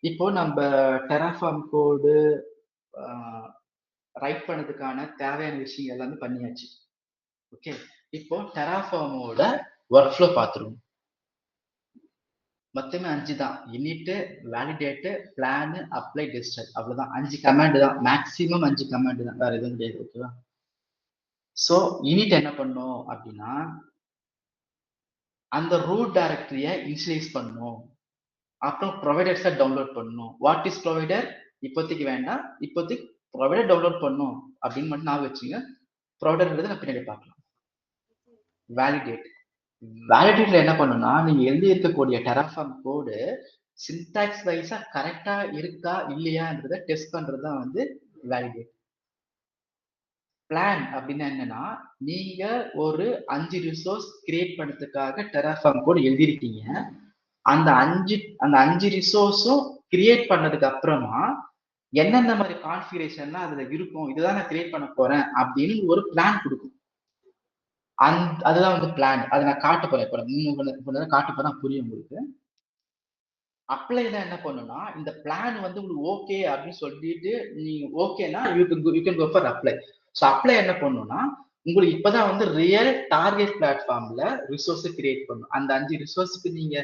இப்போ நம்ம டெராஃபார்ம் கோடு ரைட் பண்ணதுக்கான தேவையான விஷயம் எல்லாமே பண்ணியாச்சு. ஓகே, இப்போ டெராஃபார்மோட ஒர்க் ஃப்ளோ பார்த்துருவோம். மொத்தமே 5 தான். Init, validate, plan, apply, test. அவ்வளவுதான். 5 கமாண்ட் தான். மேக்ஸிமம் 5 கமாண்ட் தான், வேற எதுவும் கிடையாது. ஓகேவா? சோ இனிட் என்ன பண்ணும் அப்படின்னா, அந்த ரூட் டைரக்டரியை இனிஷியலைஸ் பண்ணும். அப்புறம் ப்ரொவைடர்ஸை டவுன்லோட் பண்ணணும். வாட் இஸ் ப்ரொவைடர் இப்போதைக்கு வேண்டாம், இப்போதைக்கு ப்ரொவைடர் டவுன்லோட் பண்ணும் அப்படின்னு மட்டும் நான் வச்சுங்க. ப்ரொவைடர்ன்றது நான் பின்னாடி பார்க்கலாம். வேலிடேட். வேலிடேட்ல என்ன பண்ணுன்னா, நீங்க எழுதி இருக்கக்கூடிய டெராஃபார்ம் கோடு சின்டாக்ஸ் வைஸா கரெக்டா இருக்கா இல்லையான்றத டெஸ்ட் பண்றது தான் வந்து வேலிடேட். பிளான் அப்படின்னா என்னன்னா, நீங்க ஒரு 5 ரிசோர்ஸ் கிரியேட் பண்ணதுக்காக டெராஃபார்ம் கோடு எழுதிருக்கீங்க. அந்த 5 ரிசோர்ஸும் கிரியேட் பண்ணதுக்கு அப்புறமா என்னென்ன மாதிரி கான்ஃபிகரேஷன்லாம் அதுல இருக்கும், இதுதான் நான் கிரியேட் பண்ண போறேன் அப்படின்னு ஒரு பிளான் கொடுக்கும். அதுதான் வந்து பிளான். அதை நான் காட்ட போறேன். இப்போ காட்ட போறேன், புரியும் உங்களுக்கு. அப்ளைல என்ன பண்ணுன்னா, இந்த பிளான் வந்து உங்களுக்கு ஓகே அப்படின்னு சொல்லிட்டு நீங்க ஓகேனா you can go for apply. So apply என்ன பண்ணுன்னா, உங்களுக்கு இப்பதான் வந்து ரியல் டார்கெட் பிளாட்ஃபார்ம்ல ரிசோர்ஸ் கிரியேட் பண்ணும். அந்த 5 ரிசோர்ஸ்க்கு நீங்க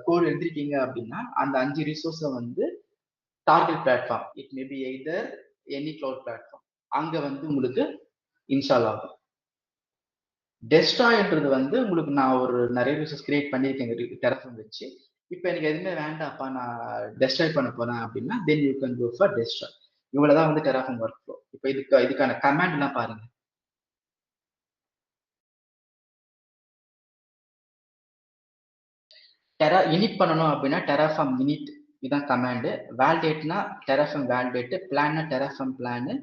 கோட் எழுதிருக்கீங்க அப்படின்னா, அந்த 5 ரிசோர்ஸை வந்து target platform, it may be either any cloud platform, அங்க வந்து உங்களுக்கு இன்ஸ்டால் ஆகும். டெஸ்ட்ராய்ன்றது வந்து உங்களுக்கு நான் ஒரு நிறைய ரிசோர்ஸ் கிரியேட் பண்ணியிருக்கேன் டெராஃபார்ம் வச்சு. இப்போ எனக்கு எதுவுமே வேண்டாம்ப்பா, நான் டெஸ்ட்ராய் பண்ண போறேன் அப்படின்னா, then you can go for destroy. இவ்வளவுதான் வந்து டெராஃபார்ம் ஒர்க் ஃப்ளோ. இப்போ இதுக்கான கமாண்ட் எல்லாம் பாருங்க. இனிட் பண்ணணும் அப்படின்னா டெராஃபார்ம் இனிட், இதுதான் கமாண்ட். வேலிடேட்னா டெராஃபார்ம் வேலிடேட், பிளான்னா டெராஃபார்ம் பிளான்,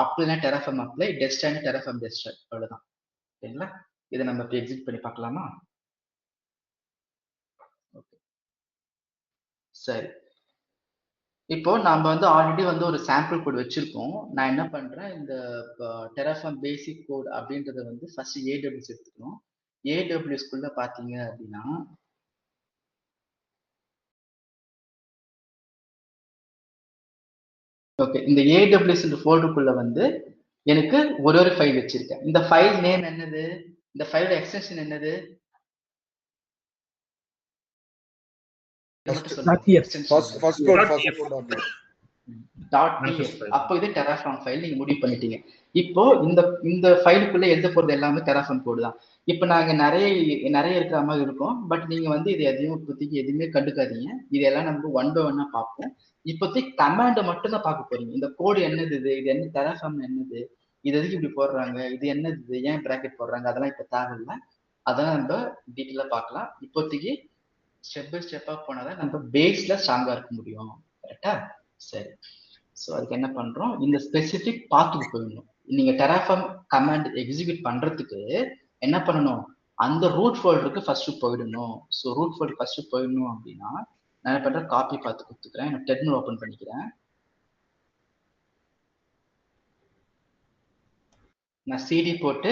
அப்ளைனா டெராஃபார்ம் அப்ளை, டெஸ்ட்ராய்னா டெராஃபார்ம் டெஸ்ட்ராய். அவ்வளவுதான். சரிங்களா? இதை நம்ம இப்போ எக்ஸிட் பண்ணி பார்க்கலாமா? சரி, இப்போ நாம வந்து ஆல்ரெடி வந்து ஒரு சாம்பிள் கோட் வச்சிருக்கோம். நான் என்ன பண்றேன், இந்த டெராஃபார்ம் பேசிக் கோட் அப்படின்றத வந்து ஃபர்ஸ்ட் ஏடபிள்யூஎஸ் எடுத்துக்கணும். ஏடபிள்யூஎஸ் குள்ள பாத்தீங்க அப்படின்னா, ஓகே, இந்த ஏடபிள்யூஎஸ் ஃபோல்டருக்குள்ள வந்து எனக்கு ஒரு ஃபைல் வச்சிருக்கேன். இந்த ஃபைல் நேம் என்னது, இந்த ஃபைலோட எக்ஸ்டென்ஷன் என்னது? அப்போ இது டெராஃபார்ம் ஃபைல் நீங்க முடிவு பண்ணிட்டீங்க. இப்போ இந்த ஃபைலுக்குள்ள எழுத போறது எல்லாமே டெராஃபார்ம் கோட் தான். இப்போ நாங்க நிறைய இருக்கிற மாதிரி இருக்கும். பட் நீங்க வந்து இது இப்போதைக்கு எதுவுமே கண்டுக்காதீங்க. இதெல்லாம் நம்ம ஒன் பை ஒன்னா பார்ப்போம். இப்போதைக்கு கமாண்டை மட்டும் தான் பார்க்க போறீங்க. இந்த கோடு என்னது, இது என்ன டெராஃபார்ம் என்னது, இது எதுக்கு இப்படி போடுறாங்க, இது என்னது, ஏன் பிராக்கெட் போடுறாங்க, அதெல்லாம் இப்ப தேவையில்லை. அதெல்லாம் நம்ம டீட்டெயிலா பார்க்கலாம். இப்போதைக்கு ஸ்டெப் பை ஸ்டெப்பா போனாதான் நம்ம பேஸ்ல ஸ்ட்ராங்கா இருக்க முடியும். கரெக்டா? சரி. ஸோ அதுக்கு என்ன பண்றோம், இந்த ஸ்பெசிபிக் பாத்துக்கு போயிடணும். நீங்க டெராஃபார்ம் கமாண்ட் எக்ஸிக்யூட் பண்றதுக்கு என்ன பண்ணணும், அந்த ரூட் ஃபோல்டருக்கு ஃபர்ஸ்ட் போயிடணும். ஸோ ரூட் ஃபோல்டர் ஃபர்ஸ்ட் போயிடணும் அப்படின்னா நான் என்ன பண்றேன், காப்பி பார்த்து கொடுத்துக்கிறேன். நான் டெர்மினல் ஓபன் பண்ணிக்கிறேன். நான் சிடி போட்டு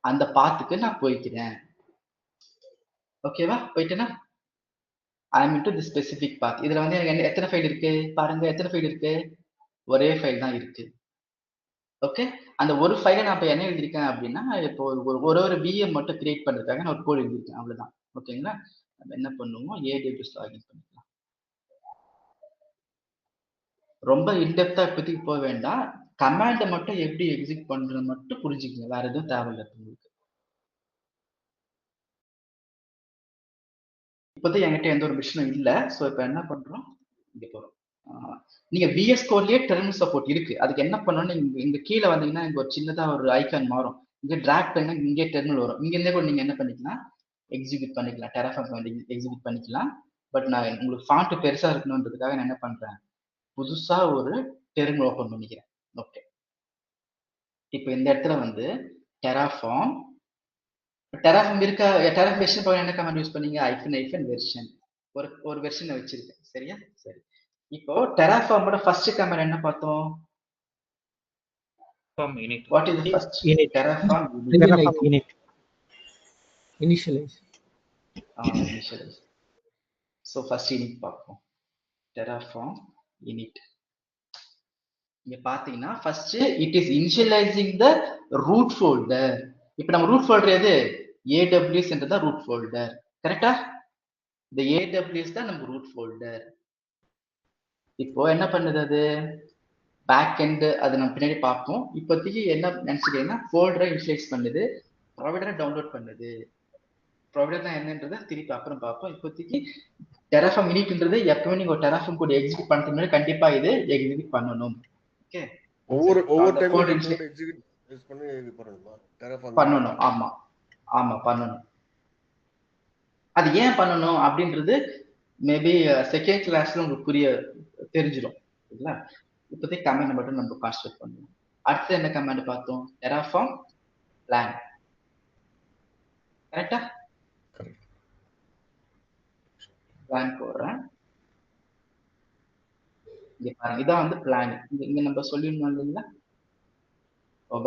அந்த பாத்துக்கு நான் போய்க்கிறேன். ஓகேவா? போயிட்டேன்னா ஐ மீன் டு தி ஸ்பெசிபிக் பாத். இதுல வந்து எனக்கு எத்தனை ஃபைல் இருக்கு பாருங்க, எத்தனை ஃபைல் இருக்கு, ஒரே ஃபைல் தான் இருக்கு. ஓகே, அந்த ஒரு ஃபைலை நான் இப்போ என்ன எழுதியிருக்கேன் அப்படின்னா, இப்போ ஒரு விஎம் மட்டும் கிரியேட் பண்ணுறதுக்காக நான் ஒரு கோட் எழுதியிருக்கேன், அவ்வளவுதான். ஓகேங்களா? நம்ம என்ன பண்ணுவோம், ஏடபிள்யூஎஸ் லாகின் பண்ணிக்கலாம். ரொம்ப இன்டெப்தா இப்போதைக்கு போக வேண்டாம். கமாண்டை மட்டும் எப்படி எக்ஸிக்யூட் பண்றது மட்டும் புரிஞ்சுக்கங்க, வேற எதுவும் தேவையில்லை உங்களுக்கு. இப்போதைக்கு என்கிட்ட எந்த ஒரு மிஷினும் இல்லை. ஸோ இப்போ என்ன பண்றோம், இங்க போறோம். நீங்க விஎஸ் கோட்லயே டெர்மினல் சப்போர்ட் இருக்கு. அதுக்கு என்ன பண்ணணும், நீங்க இங்க கீழே வந்தீங்கன்னா இங்க ஒரு சின்னதா ஒரு ஐக்கான் மாறும். இங்க டிராக் பண்ணா இங்கே டெர்மினல் வரும். இங்க இருந்தே கூட நீங்க என்ன பண்ணிக்கலாம், எக்ஸிக்யூட் பண்ணிக்கலாம், டெராஃபார்ம் எக்ஸிக்யூட் பண்ணிக்கலாம். பட் நான் உங்களுக்கு ஃபாண்ட் பெருசா இருக்கணுன்றதுக்காக நான் என்ன பண்றேன், புதுசா ஒரு டெர்மினல் ஓபன் பண்ணிக்கிறேன். ஓகே, இப்போ இந்த இடத்துல வந்து டெராஃபார்ம் இருக்க, டெராஃபார்ம் வெர்ஷன் போக என்ன கமாண்ட் யூஸ் பண்ணீங்க, ஐஃபன் வெர்ஷன். ஒரு வெர்ஷனை வச்சிருக்கேன். சரியா? சரி. இப்போ டெராஃபார்மோட ஃபர்ஸ்ட் கமாண்ட் என்ன பார்த்தோம், what is the first init? Terraform init initialize. initialize. So first init பார்ப்போம். terraform init. இங்க பாத்தீங்கன்னா first it is initialising the root folder. இப்போ நம்ம ரூட் ஃபோல்டர் எது? AWS என்றதான் ரூட் ஃபோல்டர். கரெக்டா? இந்த AWS தான் நம்ம ரூட் ஃபோல்டர். இப்போ என்ன பண்ணுது அது? பேக் எண்ட் அது நம்ம பின்னாடி பார்ப்போம். இப்போதைக்கு என்ன நினைச்சுக்கிறீங்கன்னா ஃபோல்டரை இனிஷியலைஸ் பண்ணுது, ப்ரொவைடரை டவுன்லோட் பண்ணுது. ப்ரொவைடர் தான் என்னன்றதை திருப்பி அப்புறம் பார்ப்போம். இப்போதைக்கு டெராஃபார்ம் இனிட்ன்றது எப்பவுமே நீங்க ஒரு டெராஃபார்ம் கூட எக்ஸிக்யூட் பண்ணுறதுக்கு முன்னாடி கண்டிப்பா இது எக்ஸிக்யூட் பண்ணணும். ஓகே, ஒவ்வொரு டைம் எக்ஸிக்யூட் பண்ணி இது பண்ணணுமா? டெராஃபார்ம் பண்ணணும். ஆமா ஆமா பண்ணணும். அது ஏன் பண்ணணும் அப்படின்றது மேபி செகண்ட் கிளாஸ்ல உங்களுக்கு புரிய தெரிஞ்சிடும். சரிங்களா? இப்போதைக்கு கமெண்ட் மட்டும் நம்ம கான்சென்ட்ரேட் பண்ணுவோம். அடுத்து என்ன கமெண்ட் பார்த்தோம்? Terraform plan. கரெக்டா? பிளான் போடுறேன். இங்க பாருங்க, இதான் வந்து பிளான். இங்க நம்ம சொல்லிடணும் இல்லைங்களா?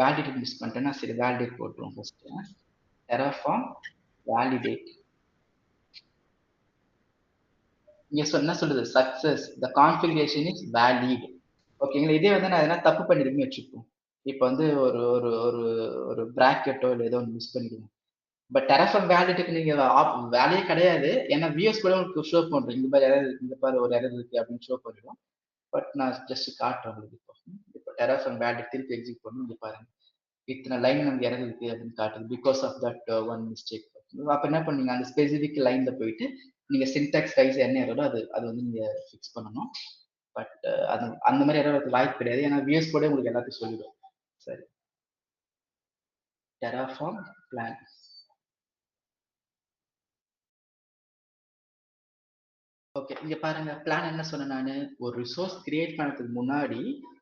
வேலிடேட் மிஸ் பண்ணிட்டேன்னா சரி, வேலிடேட் போட்டுருவோம் ஃபர்ஸ்ட். Terraform validate. இங்க என்ன சொல்லுது? Success, the configuration is valid. ஓகேங்களா? இதே வந்து நான் எதனா தப்பு பண்ணிருக்கேன்னு வச்சுப்போம். இப்போ வந்து ஒரு ஒரு ஒரு ஒரு பிராக்கெட்டோ இல்லை ஏதோ ஒன்று மிஸ் பண்ணிடுவோம். பட் டெராஃபார்ம் வேலிடேட்டுக்கு நீங்க வேலையே கிடையாது. ஏன்னா விஎஸ் கூட உங்களுக்கு ஷோ பண்றோம். இந்த மாதிரி எரர், இந்த மாதிரி ஒரு எரர் இருக்கு அப்படின்னு ஷோ பண்ணிடும். பட் நான் ஜஸ்ட் காட்டுறேன் உங்களுக்கு. இப்போ டெராஃபார்ம் வேலிடேட் திருப்பி எக்ஸிக்யூட் பண்ணணும். இங்க பாருங்க, இத்தனை லைன் நமக்கு இறங்கு இருக்கு அப்படின்னு காட்டுது. Because of that one mistake. அப்ப என்ன பண்ணீங்க? அந்த ஸ்பெசிபிக் லைன்ல போயிட்டு நீங்க சின்டாக்ஸ் வைஸ் என்ன எரரோ அது வந்து நீங்க ஃபிக்ஸ் பண்ணணும். பட் அது அந்த மாதிரி எரர் வாய்ப்பு கிடையாது. ஏன்னா விஎஸ் கூட உங்களுக்கு எல்லாத்தையும் சொல்லிடும். சரி, டெராஃபார்ம் பிளான். ஓகே, இங்க பாருங்க, பிளான் என்ன சொன்னேன் நானு? ஒரு ரிசோர்ஸ் கிரியேட் பண்ணதுக்கு முன்னாடி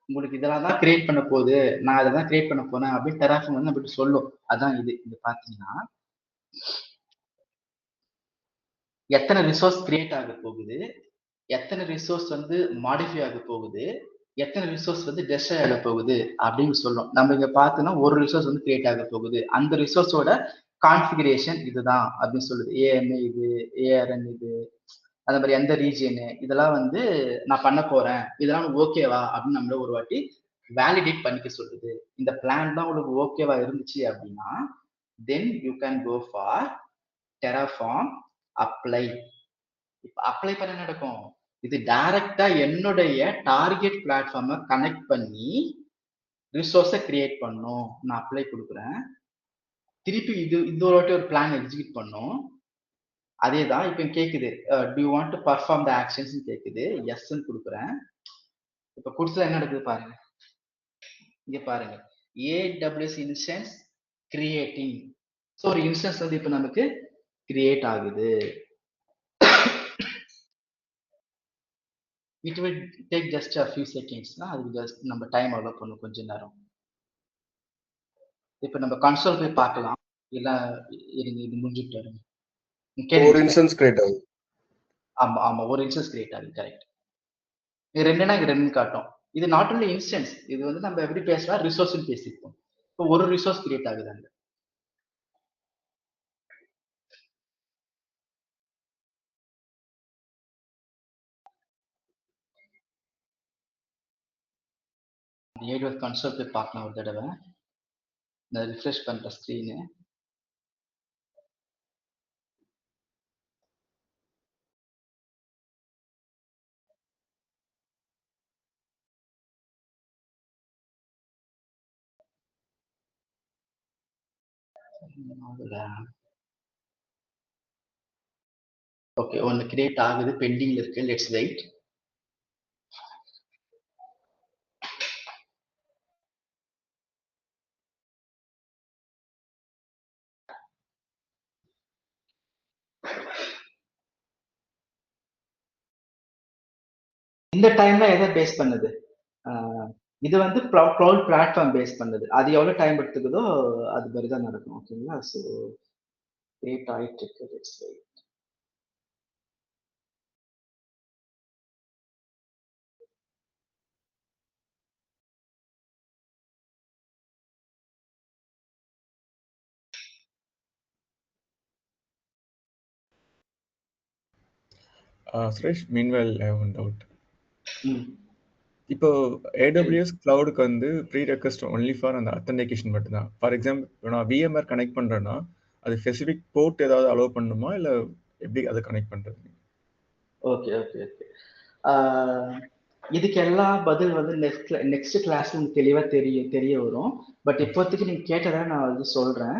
உங்களுக்கு இதெல்லாம் தான் கிரியேட் பண்ண போகுது, நான் அதை தான் கிரியேட் பண்ண போறேன் அப்படின்னு டெராஃபார்ம் வந்து அப்படி சொல்லும். அதான் இது. இங்க பாத்தீங்கன்னா எத்தனை ரிசோர்ஸ் கிரியேட் ஆக போகுது, எத்தனை ரிசோர்ஸ் வந்து மாடிஃபை ஆக போகுது, எத்தனை ரிசோர்ஸ் வந்து டெஸ்ட்ராய் ஆக போகுது அப்படின்னு சொல்லும். நம்ம இங்க பார்த்தோம்னா ஒரு ரிசோர்ஸ் வந்து கிரியேட் ஆக போகுது, அந்த ரிசோர்ஸோட கான்ஃபிகரேஷன் இதுதான் அப்படின்னு சொல்லுது. ஏஎன் இது, ஏஆர்என் இது, அந்த மாதிரி எந்த ரீஜியனு, இதெல்லாம் வந்து நான் பண்ண போறேன், இதெல்லாம் ஓகேவா அப்படின்னு நம்மள ஒரு வாட்டி வேலிடேட் பண்ணிக்க சொல்லுது. இந்த பிளான் தான் உங்களுக்கு ஓகேவா இருந்துச்சு அப்படின்னா then you can go for terraform apply. இப்ப அப்ளை பண்ண நடக்கும். இது டைரக்டா என்னுடைய டார்கெட் பிளாட்ஃபார்மை கனெக்ட் பண்ணி ரிசோர்ஸை கிரியேட் பண்ணும். நான் அப்ளை கொடுக்குறேன். திருப்பி இதோட ஒரு பிளான் எக்ஸிக்யூட் பண்ணும். அதே தான் இப்போ கேக்குது, to you want to perform the actions கேக்குது. எஸ்ன்னு கொடுக்குறேன். இப்ப கொடுத்தா என்ன நடக்குது பாருங்க. இங்க பாருங்க, AWS இன்ஸ்டன்ஸ் கிரியேட்டிங். ஸோ ஒரு இன்ஸ்டன்ஸ் வந்து இப்போ நமக்கு கிரியேட் ஆகுது. It will take just a few seconds. அதுக்கு ஜஸ்ட் நம்ம டைம் அலோ பண்ணும் கொஞ்ச நேரம். இப்போ நம்ம கன்சோல் போய் பார்க்கலாம். இல்ல இருங்க, இது முடிஞ்சிட்டு வருங்க. ஒரு இன்ஸ்டன்ஸ் கிரியேட் ஆகுது. ஆமா ஆமா, ஒரு இன்ஸ்டன்ஸ் கிரியேட் ஆகுது. கரெக்ட். இது ரெண்டுனா இது ரெண்டு காட்டும். இது நாட் ஒன்லி இன்ஸ்டன்ஸ், இது வந்து நம்ம எப்படி பேசலாம், ரிசோர்ஸ் பேசிப்போம். இப்போ ஒரு ரிசோர்ஸ் கிரியேட் ஆகுது அங்க. AWS கன்சோல் போய் பார்க்கலாம் ஒரு தடவை. நான் ரிஃப்ரெஷ் பண்ற ஸ்க்ரீனு. ஓகே, ஒன்னு கிரியேட் ஆகுது, பெண்டிங்ல இருக்கு. Let's wait. இந்த டைம்ல எதை பேஸ் பண்ணுது? இது வந்து க்ளவுட் பிளாட்ஃபார்ம் பேஸ் பண்ணுது. அது எவ்வளவு டைம் எடுத்துக்குதோ அது மாதிரி தான் நடக்கும். ஓகேங்களா? ஸோ கிரியேட் ஆயிட்டு இருக்கு. Let's wait. Suresh, meanwhile, I have one doubt. ம் இப்போ AWS கிளவுடுக்கு வந்து ப்ரீ ரெக்வஸ்ட் ஒன்லி ஃபார் அந்த அத்தன்டிகேஷன் மட்டும் தான். ஃபார் எக்ஸாம்பிள் நான் VMware கனெக்ட் பண்றேன்னா அது ஸ்பெசிஃபிக் போர்ட் ஏதாவது அலோவ் பண்ணணுமா இல்ல எப்படி அதை கனெக்ட் பண்றது? Okay okay okay. இதுக்கு எல்லாம் பதில் வந்து நெக்ஸ்ட் கிளாஸ்ல உங்களுக்கு தெளிவா தெரிய வரும். பட் இப்போதைக்கு நீங்க கேட்டதை நான் வந்து சொல்றேன்.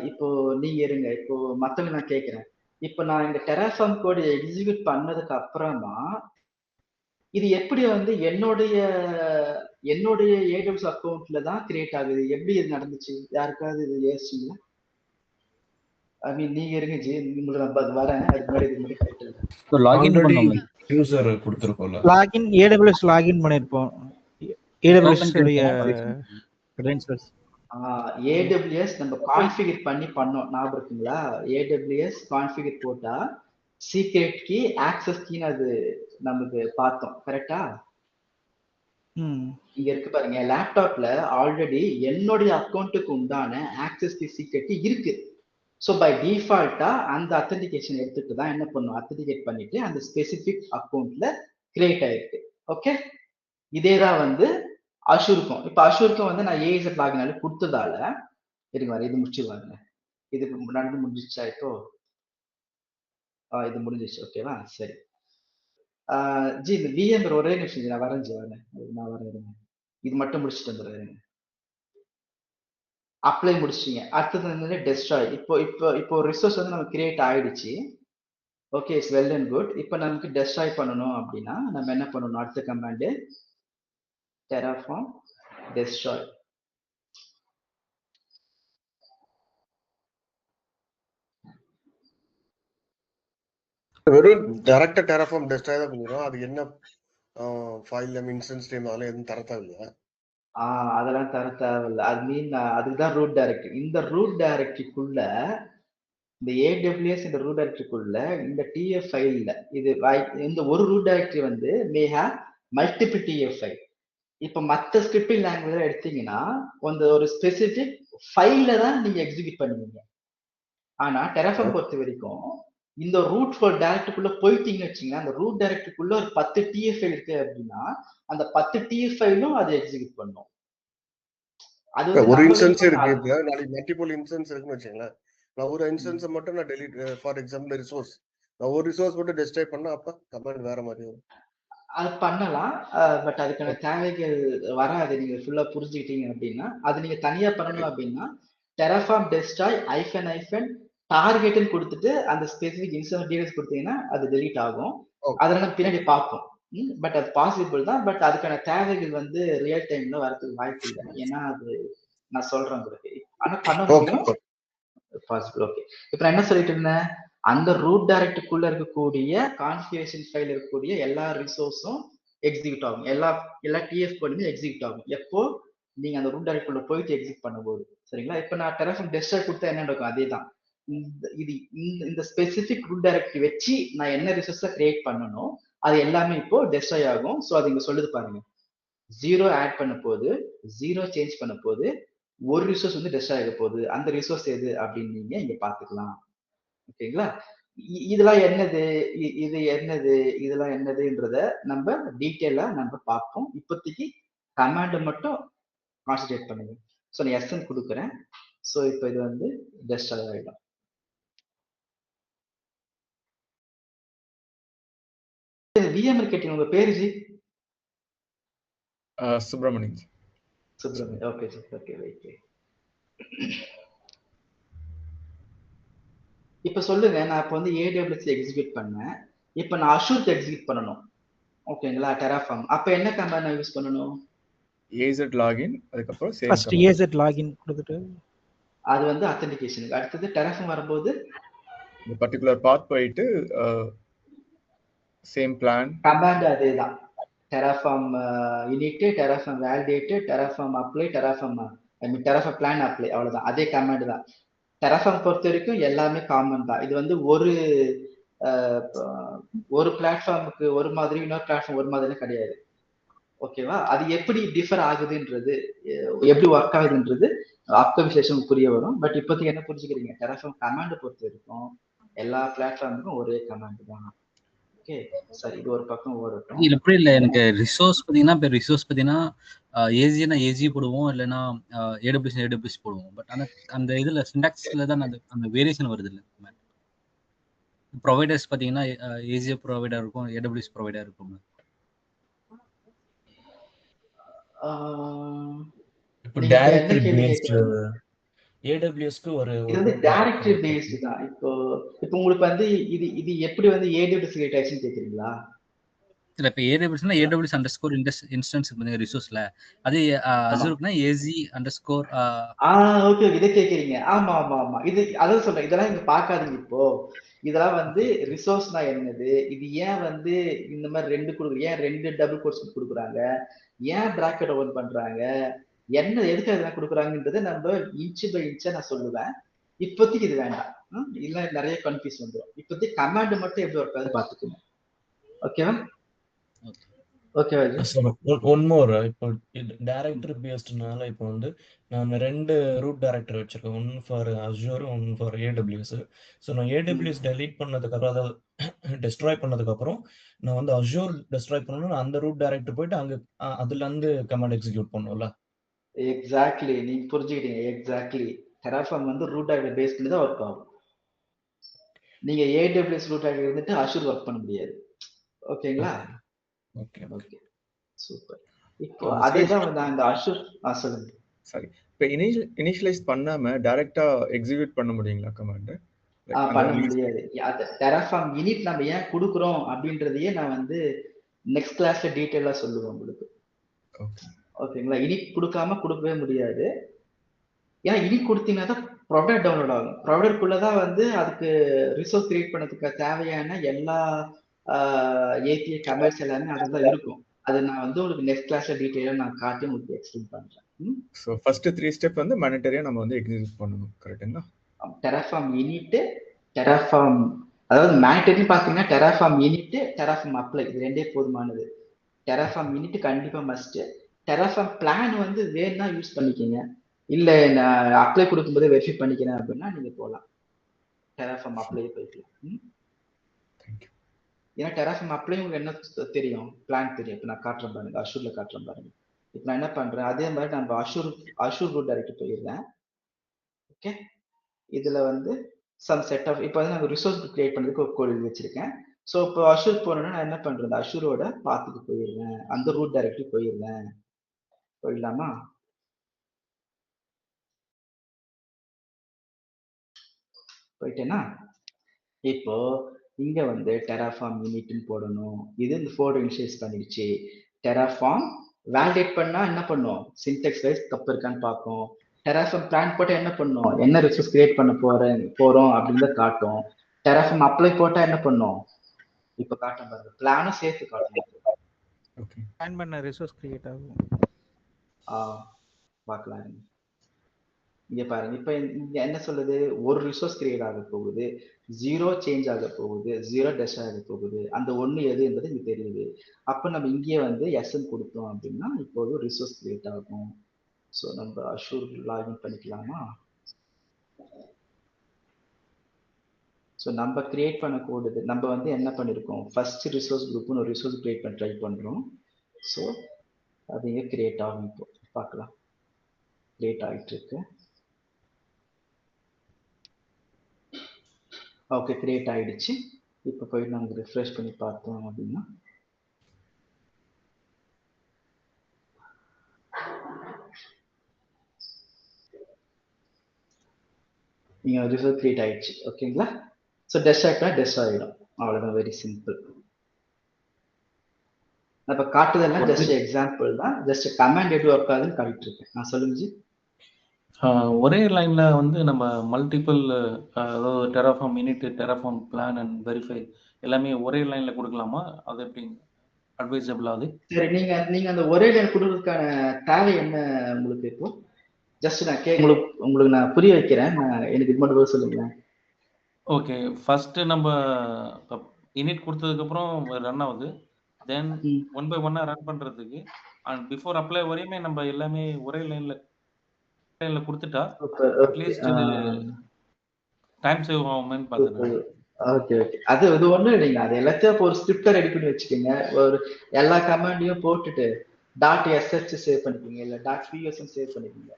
இப்போ நீங்க இருங்க, இப்போ மத்தவங்க நான் கேட்கிறேன். இப்போ நான் இந்த டெராஃபார்ம் கோட் எக்ஸிக்யூட் பண்ணதுக்கு அப்புறமா இது எப்படி வந்து என்னுடைய AWS அக்கௌண்ட்ல தான் கிரியேட் ஆகுது? எப்படி இது நடந்துச்சு? யாருக்காவது இது யோசிச்சீங்களா? ஐ மீன் நீங்க இருங்க ஜி, உங்களுக்கு நான் வரேன். அதுக்கு முன்னாடி இது மாதிரி கேட்டுருங்க. லாகின் ஆல்ரெடி பண்ணோம் யூசர் கொடுத்துருக்கோம்ல, லாகின் AWS லாகின் பண்ணிருப்போம். AWS உடைய credentials. AWS நம்ம கான்ஃபிகர் பண்ணோம், ஞாபகம் இருக்குங்களா? AWS கான்ஃபிகர் போட்டா சீக்ரெட் கீ ஆக்சஸ் கீன்னு அது நமக்கு பார்த்தோம், கரெக்டா? இங்க இருக்கு பாருங்க, லேப்டாப்ல ஆல்ரெடி என்னுடைய அக்கௌண்ட்டுக்கு உண்டான ஆக்சஸ் கீ சீக்ரெட் கீ இருக்கு. ஸோ பை டிஃபால்ட்டா அந்த அத்தன்டிகேஷன் எடுத்துட்டு தான் என்ன பண்ணும், அத்தன்டிகேட் பண்ணிட்டு அந்த ஸ்பெசிபிக் அக்கௌண்ட்ல கிரியேட் ஆயிருக்கு. ஓகே, இதே தான் வந்து அஷூருக்கும். இப்போ அஷூருக்கும் வந்து நான் AZ லாகினால கொடுத்ததால இருங்க வர இது முடிச்சுருவாங்க. இதுக்கு முன்னாடி முடிஞ்சிச்சா? இப்போ இது முடிஞ்சிச்சு. ஓகேவா, சரி. ஜி இந்த VMware ஒரே நிமிஷம் நான் வரேன் ஜி, நான் வரேன். இது மட்டும் முடிச்சுட்டு வந்துடுறேன். அப்ளை முடிச்சிட்டீங்க. அடுத்தது வந்து டெஸ்ட்ராய். இப்போ ரிசோர்ஸ் வந்து நமக்கு கிரியேட் ஆயிடுச்சு. Okay, it's well and good. இப்போ நமக்கு டெஸ்ட்ராய் பண்ணணும் அப்படின்னா நம்ம என்ன பண்ணணும்? அடுத்த கமாண்டு டெராஃபார்ம் டெஸ்ட்ராய். வெறும் டைரக்டா டெராஃபார்ம் டெஸ்ட்ராய் தான் பண்ணிரும். அது என்ன ஃபைல் நேம், இன்ஸ்டன்ஸ் நேம் அதெல்லாம் எதுவும் தர தேவையில்லையா? அதெல்லாம் தர தேவையில்லை. அது மீன் அதுதான் ரூட் டைரக்டரி. இந்த ரூட் டைரக்டரிக்குள்ள இந்த AWS இந்த ரூட் டைரக்டரிக்குள்ள இந்த TF ஃபைல்ல இது இந்த ஒரு ரூட் டைரக்டரி வந்து may have multiple TF file. இப்ப மத்த ஸ்கிரிப்டிங் லாங்குவேஜ் எடுத்தீங்கன்னா ஒரு ஸ்பெசிபிக் ஃபைல தான் நீங்க எக்ஸிக்யூட் பண்ணுவீங்க. ஆனா டெராஃபார்ம் பொறுத்த வரைக்கும் இந்த ரூட் டைரக்டரிக்குள்ள போயிட்டீங்கன்னு வச்சீங்கன்னா, அந்த ரூட் டைரக்டரிக்குள்ள ஒரு 10 TF ஃபைல் இருக்கு அப்படின்னா அந்த 10 TF ஃபைலும் அது எக்ஸிக்யூட் பண்ணும். அது ஒரு இன்ஸ்டன்ஸ் இருக்கு. இப்போ நாளைக்கு மல்டிபிள் இன்ஸ்டன்ஸ் இருக்குன்னு வச்சுங்களேன். நான் ஒரு இன்ஸ்டன்ஸை மட்டும் நான் டெலிட், ஃபார் எக்ஸாம்பிள் ரிசோர்ஸ், நான் ஒரு ரிசோர்ஸ் மட்டும் டெஸ்ட்ராய் பண்ணா அப்ப கமாண்ட் வேற மாதிரி வரும். அது பண்ணலாம், பட் அதுக்கான தேவைகள் வராது. நீங்க ஃபுல்லா புரிஞ்சுக்கிட்டீங்க அப்படின்னா அது நீங்க தனியா பண்ணணும் அப்படின்னா டெராஃபார்ம் டெஸ்ட்ராய் ஐஃபன் டார்கெட்னு கொடுத்துட்டு அந்த ஸ்பெசிபிக் இன்ஸ்டன்ஸ் டீடைல்ஸ் கொடுத்தீங்கன்னா அது டெலீட் ஆகும். அதெல்லாம் பின்னாடி பார்ப்போம். பட் அது பாசிபிள் தான். பட் அதுக்கான தேவைகள் வந்து ரியல் டைம்ல வரதுக்கு வாய்ப்பு இல்லை. ஏன்னா அது நான் சொல்றேன் உங்களுக்கு. ஆனா பண்ண முடியும், பாசிபிள். ஓகே, இப்ப நான் என்ன சொல்லிட்டு இருந்தேன், அந்த ரூட் டைரக்டரிக்குள்ள இருக்கக்கூடிய கான்ஃபிகரேஷன் ஃபைல் இருக்கக்கூடிய எல்லா ரிசோர்ஸும் எக்ஸிக்யூட் ஆகும். எல்லா TF கோடுமே எக்ஸிக்யூட் ஆகும். எப்போ நீங்க அந்த ரூட் டைரக்டரிக்குள்ள போயிட்டு எக்ஸிக்யூட் பண்ணும்போது, சரிங்களா? இப்ப நான் டெராஃபார்ம் டெஸ்ட்ராய் கொடுத்தா என்ன நடக்கும்? அதே தான். இந்த ஸ்பெசிபிக் ரூட் டைரக்டரி வச்சு நான் என்ன ரிசோர்ஸை கிரியேட் பண்ணணும் அது எல்லாமே இப்போ டெஸ்ட்ராய் ஆகும். ஸோ அது இங்க சொல்லுது பாருங்க, 0 ஆட் பண்ண போது, 0 சேஞ்ச் பண்ண போது, ஒரு ரிசோர்ஸ் வந்து டெஸ்ட்ராய் ஆக போகுது. அந்த ரிசோர்ஸ் எது அப்படின்னு நீங்க இங்க பாத்துக்கலாம். ஓகேங்களா? இதெல்லாம் என்னது, இது என்னது, இதெல்லாம் என்னதுன்றத நம்ம டீட்டெயிலா நம்ம பார்ப்போம். இப்போதைக்கு கமாண்ட் மட்டும் கான்சென்ட்ரேட் பண்ணுங்க. ஸோ நான் SN கொடுக்குறேன். ஸோ இப்போ இது வந்து டெஸ்ட்ராய் ஆகிடும். VMware கேட்டீங்க, உங்க பேரு G? Subramanian. Subramanian, okay G, okay right. இப்ப சொல்லுங்க, நான் இப்ப வந்து AWS எக்ஸிக்யூட் பண்ணேன். இப்ப நான் அஷூருக்கு எக்ஸிக்யூட் பண்ணணும், ஓகேங்களா? டெராஃபார்ம். அப்ப என்ன கமாண்ட் நான் யூஸ் பண்ணணும்? AZ லாகின், அதுக்கப்புறம் ஃபர்ஸ்ட் AZ லாகின் கொடுத்துட்டு அது வந்து அத்தன்டிகேஷனுக்கு. அடுத்தது டெராஃபார்ம் வரும்போது இந்த பர்టిక్యులர் பாத் போயிட்டு சேம் பிளான் கமாண்ட் அதேதான். Terraform init, terraform validate, terraform apply, terraform plan apply, அவ்வளவுதான். அதே கமாண்ட் தான். டெராஃபார்ம் பொறுத்த வரைக்கும் எல்லாமே காமன் தான். இது வந்து ஒரு பிளாட்ஃபார்முக்கு ஒரு மாதிரி, இன்னொரு பிளாட்ஃபார்ம் ஒரு மாதிரி கிடையாது. ஓகேவா? அது எப்படி டிஃபர் ஆகுதுன்றது, எப்படி ஒர்க் ஆகுதுன்றது அப்கமிங் செஷன் புரிய வரும். பட் இப்போதைக்கு என்ன புரிஞ்சுக்கிறீங்க, டெராஃபார்ம் கமாண்ட் பொறுத்த வரைக்கும் எல்லா பிளாட்ஃபார்முக்கும் ஒரே கமாண்ட் தான். ஓகே, சரி இது ஒரு பக்கம் ஓடட்டும். இல்ல இப்படி இல்ல, எனக்கு ரிசோர்ஸ் பார்த்தீங்கன்னா, இப்போ ரிசோர்ஸ் பார்த்தீங்கன்னா ஏஜினா ஏஜி போடுவோம், இல்லைன்னா ஏடபிள்யூஸ் ஏடபிள்யூஸ் போடுவோம். பட் ஆனால் அந்த இதில் சிண்டாக்ஸில் தான் அந்த வேரியேஷன் வருது இல்லை. ப்ரொவைடர்ஸ் பார்த்தீங்கன்னா ஏஜிஏ ப்ரொவைடர் இருக்கும், ஏடபிள்யூஎஸ் ப்ரொவைடர் இருக்கும். இப்போ நீங்க இப்ப என்ன டைரக்டரி கேள்வி பேஸ்ட் கேக்குறீங்க? ஏடபிள்யூஎஸ்க்கு ஒரு இது வந்து டைரக்டரி பேஸ்டு தான். இப்போ உங்களுக்கு வந்து இது எப்படி வந்து ஏடபிள்யூஎஸ் கிரியேட் ஆச்சுன்னு கேக்குறீங்களா? இல்ல இப்போ ஏடபிள்யூஸ்னா ஏடபிள்யூஎஸ் அண்டர்ஸ்கோர் இன்ஸ்டன்ஸ் பண்ணுங்க ரிசோர்ஸ்ல. அது அசூர்னா ஏஜி அண்டர்ஸ்கோர். ஓகே, இதை கேக்குறீங்க. ஆமா ஆமா ஆமா, இது அதான் சொல்றேன், இதெல்லாம் இங்க பாக்காதீங்க. இப்போ இதெல்லாம் வந்து ரிசோர்ஸ்னா என்னது, இது ஏன் வந்து இந்த மாதிரி ஏன் 2 டபுள் கோட்ஸ் கொடுக்குறாங்க, ஏன் பிராக்கெட் ஓபன் பண்றாங்க, என்ன எதுக்கு அதெல்லாம் கொடுக்குறாங்கன்றதை நம்ம இன்ச் பை இன்ச்சா நான் சொல்லுவேன். இப்போதைக்கு இது வேண்டாம், இல்ல நிறைய கன்ஃபியூஸ் வந்துடும். இப்போதைக்கு கமாண்ட் மட்டும் எப்படி ஒர்க் ஆகுது பாத்துக்கணும். ஓகேவா? ஓகேவா? One more. இப்போ டைரக்டரி பேஸ்ட்னால இப்போ வந்து நான் 2 ரூட் டைரக்டரி வச்சிருக்கேன், one for Azure, one for AWS. So நான் ஏடபிள்யூஎஸ் டெலீட் பண்ணதுக்கப்புறம், அதாவது டெஸ்ட்ராய் பண்ணதுக்கப்புறம் நான் வந்து அஸ்யூர் டெஸ்ட்ராய் பண்ணணும், அந்த ரூட் டைரக்டரி போயிட்டு அங்கே அதுல இருந்து கமாண்ட் எக்ஸிக்யூட் பண்ணும்ல. எக்ஸாக்ட்லி, நீங்க புரிஞ்சுக்கிட்டீங்க. எக்ஸாக்ட்லி, டெராஃபார்ம் வந்து ரூட் டைரக்டரி பேஸ் பண்ணி தான் ஒர்க் ஆகும். நீங்க ஏடபிள்யூஎஸ் ரூட் டைரக்டரி இருந்துட்டு அஷ்யூர் ஒர்க் பண்ண முடியாது. ஓகேங்களா? Okay okay, super. இப்போ அதே தான் வந்து அந்த அஷ்யூர் சொல்லுங்க. சரி, இப்போ இனிஷியலைஸ் பண்ணாம டைரக்டா எக்ஸிக்யூட் பண்ண முடியுங்களா கமாண்ட்? பண்ண முடியாது. அது டெராஃபார்ம் இனிட் நம்ம ஏன் கொடுக்குறோம் அப்படின்றதையே நான் வந்து நெக்ஸ்ட் கிளாஸ்ல டீட்டெயிலா சொல்லுவேன் உங்களுக்கு. ஓகேங்களா? இனிட் கொடுக்கவே முடியாது. ஏன்னா இனிட் கொடுத்தீங்கன்னா தான் ப்ரொவைடர் டவுன்லோட் ஆகும். ப்ரொவைடருக்குள்ளதான் வந்து அதுக்கு ரிசோர்ஸ் கிரியேட் பண்ணதுக்கு தேவையான எல்லா ஏபிஐ கமெண்ட்ஸ் எல்லாமே அதுதான் இருக்கும். அது நான் வந்து உங்களுக்கு நெக்ஸ்ட் கிளாஸ்ல டீடைலா நான் காட்டி உங்களுக்கு எக்ஸ்பிளைன் பண்றேன். சோ ஃபர்ஸ்ட் 3 ஸ்டெப் வந்து மானிட்டரியா நம்ம வந்து எக்ஸிக்யூட் பண்ணனும். கரெக்ட்டா? டெராஃபார்ம் இனிட், டெராஃபார்ம், அதாவது மானிட்டரி பாத்தீங்கன்னா டெராஃபார்ம் இனிட், டெராஃபார்ம் அப்ளை, இது ரெண்டே போதுமானது. டெராஃபார்ம் இனிட் கண்டிப்பா மஸ்ட். டெராஃபார்ம் பிளான் வந்து வேணும்னா யூஸ் பண்ணிக்கங்க, இல்ல நான் அப்ளை கொடுக்கும்போது வெரிஃபை பண்ணிக்கிறேன் அப்படின்னா நீங்க போகலாம். டெராஃபார்ம் அப்ளை போய்க்கலாம். ஏன்னா டெராஃபார்ம் அப்ளை உங்களுக்கு என்ன தெரியும், பிளான் தெரியும். இப்போ நான் காட்டுறேன் பாருங்க, அஷூர்ல காட்டுறேன் பாருங்க. இப்போ நான் என்ன பண்றேன், அதே மாதிரி நம்ம அஷூர் ரூட் டைரக்டரி போயிடுறேன். ஓகே, இதுல வந்து சம் செட் ஆஃப், இப்போ வந்து நான் ரிசோர்ஸ் கிரியேட் பண்ணதுக்கு ஒரு கோட் எழுதி வச்சிருக்கேன். ஸோ இப்போ அஷூர் போனோம்னா நான் என்ன பண்றேன், அஷூரோட பாத்துக்கு போயிடுறேன், அந்த ரூட் டைரக்டரி போயிடுறேன். போயிடலாமா? போயிட்டேன்னா இப்போ இங்க வந்து டெராஃபார்ம் யூனிட்னு போடணும். இது இந்த ஃபோல்டர் இனிஷியலைஸ் பண்ணிடுச்சு. டெராஃபார்ம் வேலிடேட் பண்ணா என்ன பண்ணும், சின்டெக்ஸ் வைஸ் தப்பு இருக்கான்னு பார்க்கும். டெராஃபார்ம் பிளான் போட்டா என்ன பண்ணும், என்ன ரிசோர்ஸ் கிரியேட் பண்ண போறோம் அப்படின்றத காட்டும். டெராஃபார்ம் அப்ளை போட்டா என்ன பண்ணும், இப்ப காட்டும் பாருங்க, பிளானும் சேர்த்து காட்டும். ஓகே, பிளான் பண்ண ரிசோர்ஸ் கிரியேட் ஆகும். பார்க்கலாம். இங்க பாருங்க, இப்ப இங்க என்ன சொல்லுது, ஒரு ரிசோர்ஸ் கிரியேட் ஆக போகுது, 0 சேஞ்ச் ஆக போகுது, 0 டெஸ்ட் ஆக போகுது. அந்த 1 எதுன்றது இங்க தெரியுது. அப்ப நம்ம இங்கே வந்து எஸ்என் கொடுத்தோம் அப்படின்னா இப்போது ரிசோர்ஸ் கிரியேட் ஆகும். ஸோ நம்ம அஷூர் லாகின் பண்ணிக்கலாமா? ஸோ நம்ம கிரியேட் பண்ண கோடு, நம்ம வந்து என்ன பண்ணிருக்கோம், ஃபர்ஸ்ட் ரிசோர்ஸ் குரூப்னு ஒரு ரிசோர்ஸ் கிரியேட் பண்ண ட்ரை பண்றோம். ஸோ அது இங்க கிரியேட் ஆகும். இப்போ பார்க்கலாம், கிரியேட் ஆகிட்டு இருக்கு. ஓகே, கிரியேட் ஆயிடுச்சு. இப்போ போய் நாங்கள் ரிஃப்ரெஷ் பண்ணி பார்த்தோம் அப்படின்னா நீங்க ரிசோர்ஸ் கிரியேட் ஆயிடுச்சு. ஓகேங்களா? ஸோ டெஸ்ட் ஆகிட்டா டெஸ்ட் ஆகிடும், அவ்வளோதான். Very simple. இப்போ காட்டுதெல்லாம் ஜஸ்ட் எக்ஸாம்பிள் தான், ஜஸ்ட் கமாண்ட் எப்படி ஒர்க் ஆகுதுன்னு காட்டிட்டு இருக்கேன். நான் சொல்லுங்க. ஒரே லைன்ல வந்து நம்ம மல்டிபிள், அதாவது terraform unit, terraform plan and verify எல்லாமே ஒரே லைன்ல கொடுக்கலாமா? அது எப்படி அட்வைசபிள் ஆகுது? சரி, நீங்க அந்த ஒரே லைன் கொடுக்கறதுக்கான தேவை என்ன உங்களுக்கு? இப்போ ஜஸ்ட் நான் உங்களுக்கு நான் புரிய வைக்கிறேன், எனக்கு இது மட்டும் சொல்லுங்க. ஓகே, ஃபர்ஸ்ட் நம்ம யூனிட் கொடுத்ததுக்கு அப்புறம் ரன் ஆகுது, தென் 1 by 1 ரன் பண்றதுக்கு அண்ட் பிஃபோர் அப்ளை வரையுமே நம்ம எல்லாமே ஒரே லைன்ல கொடுத்துட்டா அட்லீஸ்ட் டைம் சேவ் ஆகும்னு பார்த்தேன். Okay okay. அது ஒண்ணும் இல்லைங்க. அது எல்லாத்தையும் இப்போ ஒரு ஸ்கிரிப்டா ரெடி பண்ணி வச்சுக்கோங்க. ஒரு எல்லா கமாண்டையும் போட்டுட்டு டாட் எஸ்ஹெச் சேவ் பண்ணிக்கோங்க, இல்ல டாட் பிஎஸ்எம் சேவ் பண்ணிக்கோங்க.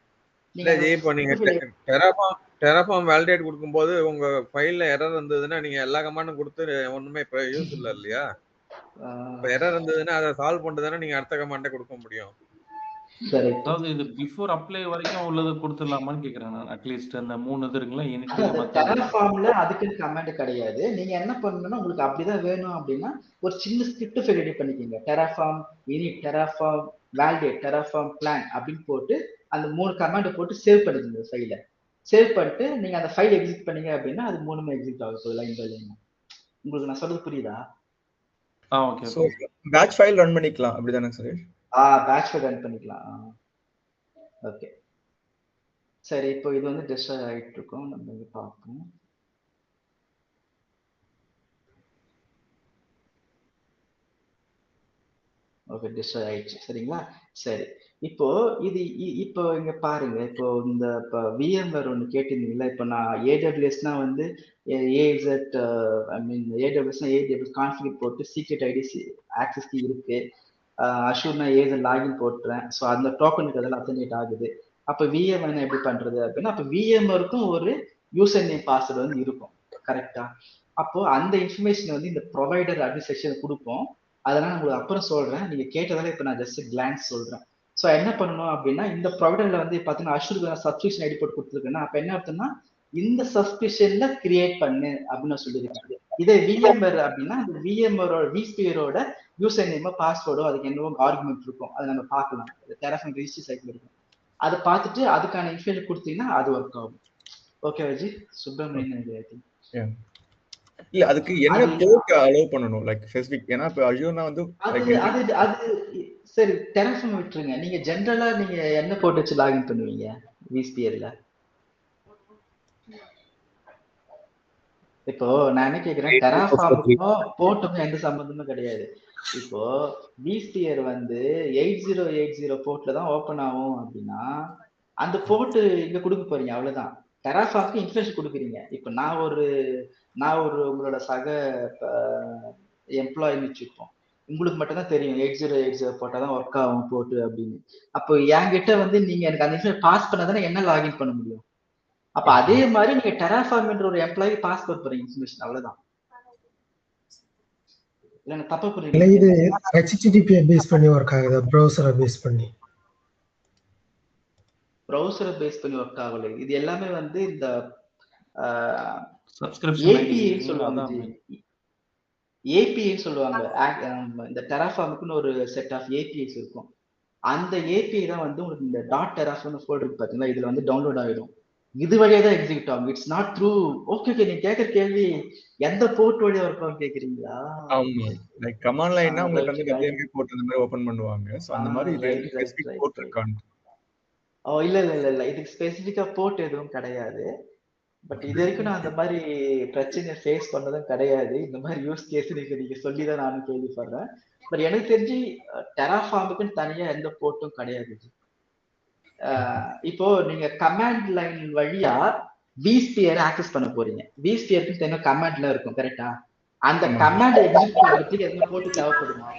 நீங்க இல்ல அந்த ஜி, இப்போ நீங்க ஸ்கிரிப்ட் டெராஃபார்ம் வேலிடேட் கொடுக்கும்போது உங்க ஃபைல்ல எரர் இருந்ததுன்னா நீங்க எல்லா கமாண்டும் கொடுத்து ஒண்ணுமே இப்ப யூஸ் இல்ல இல்லையா? இப்ப எரர் இருந்ததுன்னா அதை சால்வ் பண்ணிட்டுதானே நீங்க அடுத்த கமாண்டை கொடுக்க முடியும். கரெக்ட். அதாவது இது பிஃபோர் அப்ளை வரைக்கும் உள்ளது கொடுத்துடலாமான்னு கேட்குறேன் நான். அட்லீஸ்ட் அந்த 3 இது இருக்குங்களா, இனிட்டு அது மற்ற டெராஃபார்ம்ல அதுக்குன்னு கமாண்ட் கிடையாது. நீங்க என்ன பண்ணணும்னா உங்களுக்கு அப்படிதான் வேணும் அப்படின்னா ஒரு சின்ன ஸ்கிரிப்ட் ஃபைல் ரெடி பண்ணிக்கோங்க. Terraform init, terraform validate, terraform plan அப்படின்னு போட்டு அந்த 3 கமாண்ட் போட்டு சேவ் பண்ணிக்கோங்க ஃபைல. சேவ் பண்ணிட்டு நீங்க அந்த ஃபைல் எக்ஸிட் பண்ணீங்க அப்படின்னா அது 3மே எக்ஸிட் ஆக போகுது லைன் பை லைன். உங்களுக்கு நான் சொல்றது புரியுதா? Okay so patch file run பண்ணிக்கலாம் அப்படிதானே சுரேஷ்? பேட்ச் ஃபைல் ரன் பண்ணிக்கலாம். ஓகே சரி, இப்போ இது வந்து டிஸ்ட்ராய் ஆகிட்டு இருக்கோம். நம்ம இங்க பார்ப்போம். ஓகே, டிஸ்ட்ராய் ஆயிடுச்சு. சரிங்களா? சரி, இப்போ இது இப்போ இங்க பாருங்க. இப்போ இந்த இப்போ விஎம்வேர் ஒன்று கேட்டிருந்தீங்களா? இப்போ நான் ஏடபிள்யூஎஸ்னா வந்து ஏஇசட் ஐ மீன் ஏடபிள்யூஎஸ்னா ஏடபிள்யூஎஸ் கான்ஃபிகர் போட்டு சீக்ரெட் ஐடி ஆக்சஸ் கீ இருக்கு. அஷூர்னா ஏஇசட் லாகின் போட்டுறேன். ஸோ அந்த டோக்கனுக்கு அதெல்லாம் அத்தன்டேட் ஆகுது. அப்போ விஎம்வேர் எப்படி பண்றது அப்படின்னா, அப்போ விஎம்வேருக்கும் ஒரு யூசர் நேம் பாஸ்வேர்டு வந்து இருக்கும். கரெக்டா? அப்போ அந்த இன்ஃபர்மேஷன் வந்து இந்த ப்ரொவைடர் அப்படி செக்ஷன் கொடுப்போம். அதெல்லாம் நான் உங்களுக்கு அப்புறம் சொல்றேன். நீங்க கேட்டதால இப்ப நான் ஜஸ்ட் கிளான்ஸ் சொல்றேன். ஸோ என்ன பண்ணணும் அப்படின்னா, இந்த ப்ரொவைடர்ல வந்து பாத்தீங்கன்னா அஷூருக்கு சப்ஸ்கிரிப்ஷன் ஐடி போட்டு கொடுத்துருக்கேன்னா, அப்ப என்ன அர்த்தம்னா இந்த சப்ஸ்கிரிப்ஷன்ல கிரியேட் பண்ணு அப்படின்னு நான் சொல்லியிருக்கேன். இதே விஎம்ஆர் அப்படின்னா அந்த விஎம்ஆரோட விஸ்பியரோட யூசர் நேமோ பாஸ்வேர்டோ அதுக்கு என்னவோ ஆர்குமெண்ட் இருக்கும். அதை நம்ம பார்க்கலாம். டெராஃபார்ம் ரிஜிஸ்டர் சைட்ல இருக்கும். அதை பார்த்துட்டு அதுக்கான இன்ஃபர்மேஷன் கொடுத்தீங்கன்னா அது ஒர்க் ஆகும். ஓகே விஜி, சுப்பிரமணியன். இல்ல அதுக்கு என்ன போர்ட் அலோவ் பண்ணனும் லைக் ஸ்பெசிபிக்? ஏனா இப்ப அஷூர்னா வந்து அது சரி டெராஃபார்ம் விட்டுருங்க. நீங்க ஜெனரலா நீங்க என்ன போர்ட் வச்சு லாகின் பண்ணுவீங்க விஸ்பியர்ல? இப்போ நான் என்ன கேக்குறேன், டெராஃபார்முக்கும் போர்ட்டுக்கும் எந்த சம்பந்தமும் கிடையாது. இப்போ விஸ்பியர் வந்து 8080 போர்ட்ல தான் ஓபன் ஆகும் அப்படின்னா அந்த போர்ட் இங்க கொடுக்க போறீங்க, அவ்வளவுதான். டெராஃபார்முக்கு இன்ஃபர்மேஷன் கொடுக்குறீங்க. இப்போ நான் ஒரு உங்களோட சக எம்ப்ளாயின்னு வச்சுப்போம். உங்களுக்கு மட்டும் தான் தெரியும் 8080 போட்டாதான் ஒர்க் ஆகும் போட்டு அப்படின்னு. அப்போ என்கிட்ட வந்து நீங்க எனக்கு அந்த இன்ஃபர்மேஷன் பாஸ் பண்ணாதானே என்ன லாகின் பண்ண முடியும். அப்ப அதே மாதிரி நீங்க டெராஃபார்ம்ன்ற ஒரு எம்ப்ளாயி பாஸ் போறீங்க இன்ஃபர்மேஷன், அவ்வளவுதான். இல்ல தப்பா புரியுது. இது HTTP பேஸ் பண்ணி ஒர்க் ஆகுது, ப்ரௌசரை பேஸ் பண்ணி. ப்ரௌசரை பேஸ் பண்ணி ஒர்க் ஆகல. இது எல்லாமே வந்து இந்த சப்ஸ்கிரிப்ஷன் ஏபிஐ சொல்லுவாங்க. ஏபிஐ சொல்லுவாங்க. இந்த டெராஃபார்முக்குன்னு ஒரு செட் ஆஃப் ஏபிஐஸ் இருக்கும். அந்த ஏபிஐ தான் வந்து உங்களுக்கு இந்த டாட் டெராஃபார்ம் ஃபோல்டர் இருக்கு பாத்தீங்களா, இதுல வந்து டவுன்லோட் ஆயிடும். இது வழியா தான் எக்ஸிக்யூட் ஆகும். It's not through. Okay okay, நீங்க கேக்குற கேள்வி எந்த போர்ட் வழியா இருக்கும் கேக்குறீங்களா? ஆமா, லைக் கமாண்ட் லைன்னா உங்களுக்கு வந்து WMV போர்ட் அந்த மாதிரி ஓபன் பண்ணுவாங்க. சோ அந்த மாதிரி ரெண்டு ஸ்பெசிபிக் போர்ட் இருக்காங்க. இல்ல இல்ல இல்ல இல்ல, இதுக்கு ஸ்பெசிபிக்கா போர்ட் எதுவும் கிடையாது. பட் இது வரைக்கும் நான் அந்த மாதிரி பிரச்சனையை ஃபேஸ் பண்ணதும் கிடையாது. இந்த மாதிரி யூஸ் கேஸ் நீங்க சொல்லிதான் நானும் கேள்விப்படுறேன். பட் எனக்கு தெரிஞ்சு டெராஃபார்முக்குன்னு தனியா எந்த போர்ட்டும் கிடையாது. இப்போ நீங்க கமாண்ட் லைன் வழியா விஸ்பியர் ஆக்சஸ் பண்ண போறீங்க. விஸ்பியருக்கு என்ன கமாண்ட்ல இருக்கும், கரெக்டா? அந்த கமாண்ட் எக்ஸிக்யூட் பண்றதுக்கு எந்த போர்ட் தேவைப்படுமா?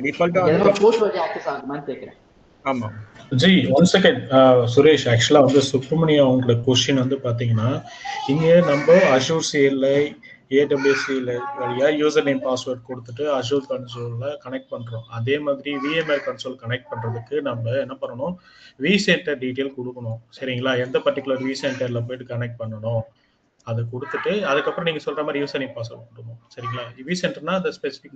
டிஃபால்ட்டா எந்த போர்ட் வழியா ஆக்சஸ் ஆகுமான்னு கேக்குறேன். ஆமா ஜி, ஒன் செகண்ட் சுரேஷ். ஆக்சுவலா வந்து சுப்பிரமணியம் அவங்களோட கொஸ்டின் வந்து பாத்தீங்கன்னா, இங்க நம்ம அஷூர் சிஎல்ஐ ஏடபிள்யூசியில் வழியா யூசர் நேம் பாஸ்வேர்ட் கொடுத்துட்டு அஷூர் கன்சோல்ல கனெக்ட் பண்றோம். அதே மாதிரி விஎம்ஆர் கன்சோல் கனெக்ட் பண்றதுக்கு நம்ம என்ன பண்ணணும், வி சென்டர் டீட்டெயில் கொடுக்கணும். சரிங்களா? எந்த பர்டிகுலர் வி சென்டர்ல போயிட்டு கனெக்ட் பண்ணணும் அதை கொடுத்துட்டு அதுக்கப்புறம் நீங்க சொல்ற மாதிரி யூசர் நேம் பாஸ்வேர்ட் கொடுக்கணும். சரிங்களா? வி சென்டர்னா அந்த ஸ்பெசிபிக்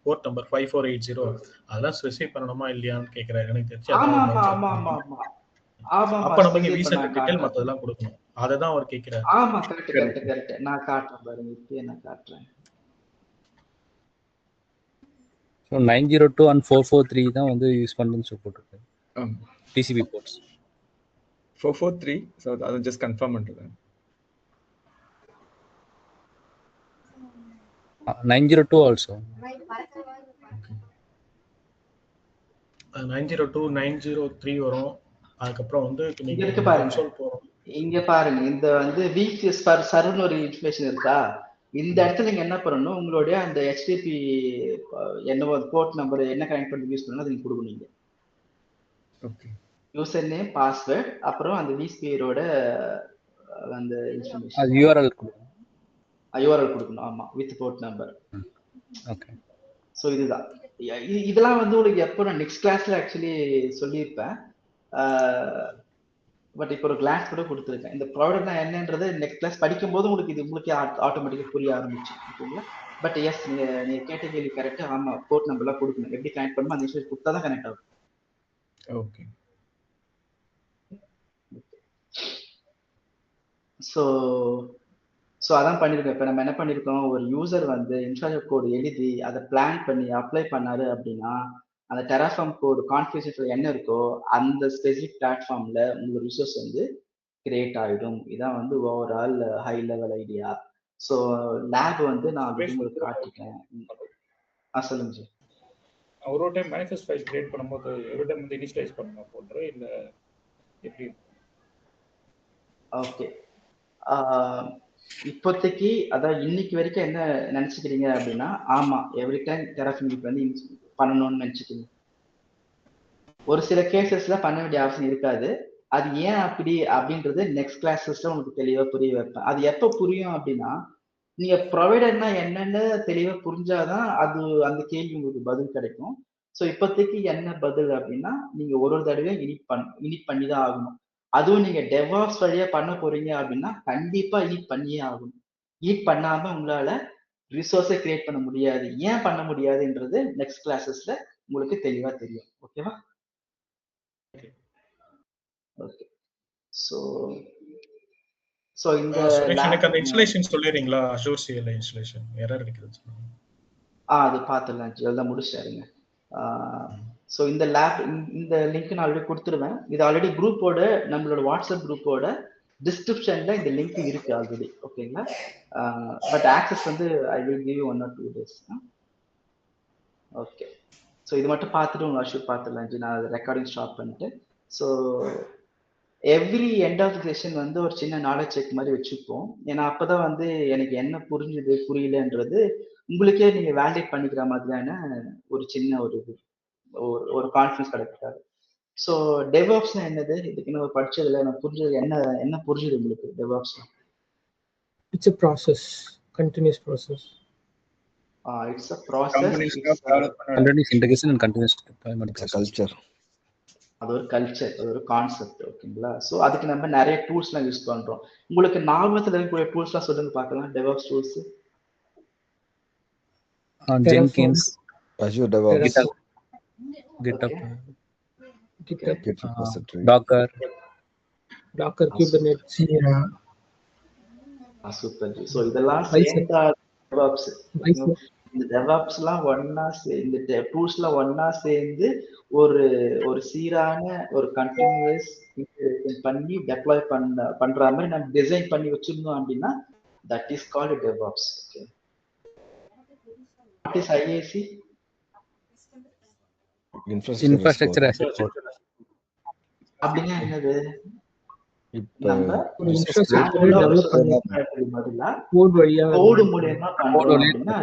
போர்ட் நம்பர் 5480 அதெல்லாம் ஸ்பெசிஃபை பண்ணணுமா இல்லையான்னு கேட்கிறாரு. எனக்கு தெரிஞ்சு அப்ப நம்ம வி சென்டர் டீட்டெயில் மத்ததெல்லாம் கொடுக்கணும். அததான் அவர் கேட்கிறாரு. ஆமா, கரெக்ட் கரெக்ட் கரெக்ட். நான் காட்டுறேன் பாருங்க, இப்போ நான் காட்டுறேன். 902 and 443 தான் வந்து யூஸ் பண்ணனும்னு சொல்லி போட்டுருக்காங்க. TCP ports 443. சோ அது ஜஸ்ட் கன்ஃபார்ம் பண்றேன். 902 also. 902 903 வரும். அதுக்கப்புறம் வந்து நீங்க கன்சோல் போறோம். இங்க பாருங்க, இந்த வந்து வீக்ஸ் பர் சர்வ்னு ஒரு இன்ஃபர்மேஷன் இருக்கா? இந்த இடத்துல நீங்க என்ன பண்ணணும், உங்களுடைய அந்த HTTP என்னவோ போர்ட் நம்பர் என்ன கனெக்ட் பண்ணி யூஸ் பண்ணணும், அதை நீங்க கொடுக்கணும். ஓகே. யூசர் நேம், பாஸ்வேர்ட், அப்புறம் அந்த vSphereஓட அந்த இன்ஃபர்மேஷன் அது URL கொடுக்கணும். URL கொடுக்கணும். ஆமா, with port number. Okay. So இதுதான். இதெல்லாம் வந்து உங்களுக்கு எப்போ நான் நெக்ஸ்ட் கிளாஸ்ல ஆக்சுவலி சொல்லியிருப்பேன். பட் இப்போ ஒரு கிளாஸ் கூட கொடுத்துருக்கேன். இந்த ப்ராடக்ட்னா என்னன்றது நெக்ஸ்ட் கிளாஸ் படிக்கும்போது உங்களுக்கு இது உங்களுக்கே ஆட்டோமேட்டிக்காக புரிய ஆரம்பிச்சு. ஓகேங்களா? பட் எஸ், நீங்க கேட்ட கேள்வி கரெக்டா. ஆமா, போர்ட் நம்பர்லாம் கொடுக்கணும். எப்படி கனெக்ட் பண்ணுமோ அந்த இன்ஸ்ட்ரக்ஷன் கொடுத்தா தான் கனெக்ட் ஆகும். ஓகே. ஸோ அதான் பண்ணியிருக்கோம். இப்போ நம்ம என்ன பண்ணியிருக்கோம், ஒரு யூசர் வந்து இன்ஃப்ராஸ்ட்ரக்சர் கோடு எழுதி அதை பிளான் பண்ணி அப்ளை பண்ணாரு அப்படின்னா, அந்த டெராஃபார்ம் கோடு கான்ஃபிகரேஷன் என்ன இருக்கோ அந்த ஸ்பெசிஃபிக் பிளாட்ஃபார்ம்ல உங்களுக்கு ரிசோர்ஸ் வந்து கிரியேட் ஆகிடும். இதான் வந்து overall high level idea. So lab வந்து நான் ஆல்ரெடி உங்களுக்கு காட்டிட்டேன். சொல்லுங்க சார். ஒரு டைம் மேனிஃபெஸ்ட் ஃபைல் கிரியேட் பண்ணும்போது ஒரு டைம் வந்து இனிஷியலைஸ் பண்ணணும் போடுற இல்ல எப்படி? ஓகே, இப்போதைக்கு அதான் இன்னைக்கு வரைக்கும் என்ன நினைச்சுக்கிறீங்க அப்படின்னா, ஆமா எவ்ரி டைம் டெராஃபார்ம் வந்து பண்ணணும்னு நினைச்சுக்கீங்க. ஒரு சில கேசஸ்ல பண்ண வேண்டிய அவசியம் இருக்காது. அது ஏன் அப்படி அப்படின்றது நெக்ஸ்ட் கிளாஸஸ்ல உங்களுக்கு தெளிவா புரிய வைப்பேன். அது எப்போ புரியும் அப்படின்னா, நீங்க ப்ரொவைடர்னா என்னன்னு தெளிவா புரிஞ்சாதான் அது அந்த கேள்வி உங்களுக்கு பதில் கிடைக்கும். ஸோ இப்போதைக்கு என்ன பதில் அப்படின்னா, நீங்க ஒரு தடவையும் இனிட் பண்ணி தான் ஆகணும். அதுவும் நீங்க டெவாப்ஸ் வழியா பண்ண போறீங்க அப்படின்னா கண்டிப்பா இனிட் பண்ணியே ஆகணும். இனிட் பண்ணாம உங்களால ரிசோர்ஸை கிரியேட் பண்ண முடியாது. ஏன் பண்ண முடியாதுன்றது நெக்ஸ்ட் கிளாஸஸ்ல உங்களுக்கு தெளிவா தெரியும். ஓகேவா? ஓகே. ஸோ இந்த எனக்கு அந்த இன்ஸ்டலேஷன் சொல்லிடுறீங்களா? அஷூர் சிஎல்ஐ இன்ஸ்டலேஷன் எரர் இருக்குது சொன்னாங்க. அது பார்த்துடலாம். எல்லாம் முடிச்சிட்டாருங்க. ஸோ இந்த லேப் இந்த லிங்க் நான் ஆல்ரெடி கொடுத்துருவேன். இது ஆல்ரெடி குரூப்போட நம்மளோட வாட்ஸ்அப் குரூப்போட டிஸ்கிரிப்ஷன்ல இந்த லிங்க் இருக்கு ஆல்ரெடி. ஓகேங்களா? பட் ஆக்சஸ் வந்து I will give you 1 or 2 days. Okay. So இது மட்டும் பார்த்துட்டு உங்க அஷூர் பார்த்துடலாம். நான் ரெக்கார்டிங் ஸ்டாப் பண்ணிட்டு. So every end of the session வந்து ஒரு சின்ன நாலேஜ் செக் மாதிரி வச்சுப்போம். ஏன்னா அப்பதான் வந்து எனக்கு என்ன புரிஞ்சுது புரியலன்றது உங்களுக்கே நீங்க வேலிடேட் பண்ணிக்கிற மாதிரியான ஒரு சின்ன ஒரு கான்ஃபிடன்ஸ் கிடைக்காது. ஸோ டெவாப்ஸ்னா என்னது? இதுக்கு நான் படிச்சதுல நான் புரிஞ்சது என்ன புரிஞ்சுது உங்களுக்கு டெவாப்ஸ்னா? It's a process, continuous process. It's a process. Continuous integration and continuous deployment culture. அது ஒரு கல்ச்சர், அது ஒரு கான்செப்ட். ஓகேங்களா? ஸோ அதுக்கு நம்ம நிறைய டூல்ஸ்லாம் யூஸ் பண்றோம். உங்களுக்கு ஞாபகத்தில் இருக்கக்கூடிய டூல்ஸ்லாம் சொல்லுங்க பார்க்கலாம். DevOps tools. Jenkins, Azure DevOps, GitHub, Git repository, Docker, Kubernetes, Jira. Super. So இதெல்லாம் சேர்ந்தா டெவாப்ஸ். இந்த டெவாப்ஸ்லாம் ஒன்னா இந்த டூல்ஸ்லாம் ஒன்னா சேர்ந்து ஒரு சீரான ஒரு கண்டினியூஸ் பண்ணி டெப்ளாய் பண்ற மாதிரி நம்ம டிசைன் பண்ணி வச்சிருந்தோம் அப்படின்னா that is called DevOps. Okay. What is IAC? infrastructure as a code. அப்படின்னா என்னது? நம்ம ஒரு இன்ஃப்ராஸ்ட்ரக்சரை டெவலப் பண்றதுக்கு பதிலா கோட் வழியா கோட் மூலமா பண்றோம் அப்படின்னா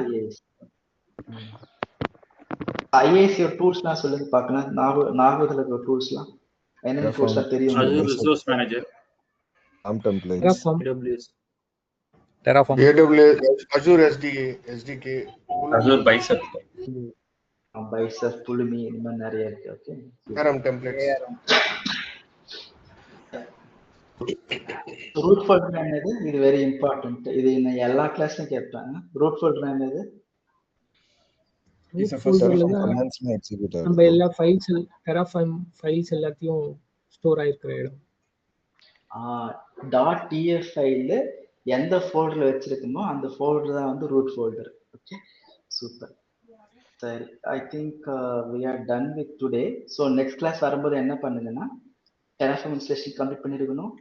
IAC டூல்ஸ்லாம் சொல்லுங்க பார்க்கலாம். நாகூர்ல இருக்கிற டூல்ஸ்லாம் என்னென்ன டூல்ஸ்லாம் தெரியும்? Azure Resource Manager, templates, Terraform, AWS, Azure SDK, Azure Bicep, Pulumi, இந்த மாதிரி நிறைய இருக்கு. Okay. Terraform templates. Root folder என்னது? இது வெரி இம்பார்ட்டன்ட். இது நான் எல்லா கிளாஸ்லயும் கேட்பேன். ரூட் ஃபோல்டர் என்னது? நம்ம எல்லா ஃபைல்ஸ் டெராஃபார்ம் ஃபைல்ஸ் எல்லாத்தையும் ஸ்டோர் ஆயிருக்கிற இடம். .tf ஃபைல் எந்த ஃபோல்டர்ல வச்சிருக்கோமோ அந்த ஃபோல்டர் தான் வந்து ரூட் ஃபோல்டர். Okay, super. சரி, I think we are done with today. So next class வரும்போது என்ன பண்ணுங்கன்னா, டெராஃபார்ம் இன்ஸ்டலேஷன் கம்ப்ளீட் பண்ணிருக்கணும்,